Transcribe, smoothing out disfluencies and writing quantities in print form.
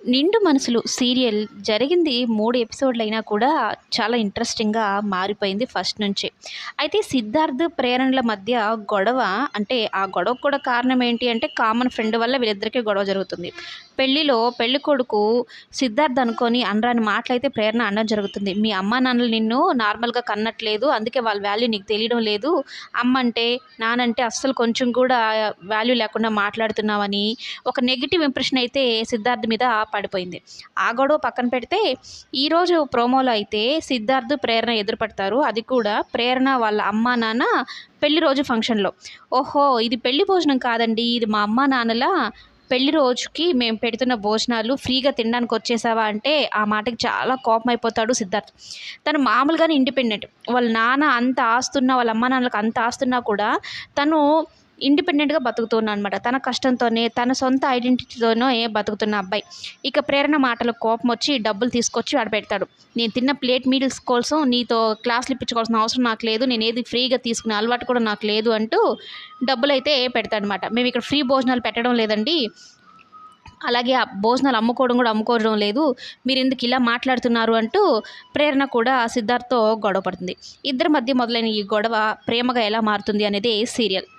నిండు మనసులు సీరియల్ జరిగింది 3 ఎపిసోడ్‌లయినా కూడా చాలా ఇంట్రెస్టింగ్‌గా మారిపోయింది ఫస్ట్ నుంచే. అయితే సిద్ధార్థ్, ప్రేరణల మధ్య గొడవ అంటే ఆ గొడవకు కూడా కారణం ఏంటి అంటే కామన్ ఫ్రెండ్ వల్ల వీళ్ళిద్దరికీ గొడవ జరుగుతుంది. పెళ్లిలో పెళ్ళికొడుకు సిద్ధార్థ్ అనుకోని అనరాని మాటలైతే ప్రేరణ అనడం జరుగుతుంది. "మీ అమ్మానాన్నలు నిన్ను నార్మల్‌గా కన్నట్లేదు. అందుకే వాళ్ళ వాల్యూ నీకు తెలియడం లేదు. అమ్మంటే, నానంటే అస్సలు కొంచెం కూడా వాల్యూ లేకుండా మాట్లాడుతున్నావని" ఒక నెగెటివ్ ఇంప్రెషన్ అయితే సిద్ధార్థ్ మీద పడిపోయింది. ఆ గొడవ పక్కన పెడితే ఈరోజు ప్రోమోలో అయితే సిద్ధార్థ్, ప్రేరణ ఎదురుపడతారు. అది కూడా ప్రేరణ వాళ్ళ అమ్మా, నాన్న పెళ్లి రోజు ఫంక్షన్‌లో. "ఓహో! ఇది పెళ్లి భోజనం కాదండి. ఇది మా అమ్మా, నాన్నల పెళ్లి రోజుకి మేము పెడుతున్న భోజనాలు ఫ్రీగా తినడానికొచ్చేసావా" అంటే ఆ మాటకి చాలా కోపమైపోతాడు సిద్ధార్థ్. తను మామూలుగానే ఇండిపెండెంట్. వాళ్ళ నాన్న అంత ఆస్తున్నా, వాళ్ళ అమ్మా, నాన్నలకు అంత ఆస్తున్నా కూడా తను ఇండిపెండెంట్‌గా బతుకుతున్నాడనమాట. తన కష్టంతోనే, తన సొంత ఐడెంటిటీతోనే బతుకుతున్న అబ్బాయి. ఇక ప్రేరణ మాటలకు కోపమొచ్చి డబ్బులు తీసుకొచ్చి ఆడ పెడతాడు. "నేను తిన్న ప్లేట్ మీల్స్ కోసం నీతో క్లాసులు ఇప్పించుకోవాల్సిన అవసరం నాకు లేదు. నేనేది ఫ్రీగా తీసుకునే అలవాటు కూడా నాకు లేదు" అంటూ డబ్బులైతే పెడతాడనమాట. "మేమిక్కడ ఫ్రీ భోజనాలు పెట్టడం లేదండి. అలాగే ఆ భోజనాలు అమ్ముకోవడం లేదు. మీరెందుకు ఇలా మాట్లాడుతున్నారు" అంటూ ప్రేరణ కూడా సిద్ధార్థ్‌తో గొడవ పడుతుంది. ఇద్దరి మధ్య మొదలైన ఈ గొడవ ప్రేమగా ఎలా మారుతుంది అనేదే సీరియల్.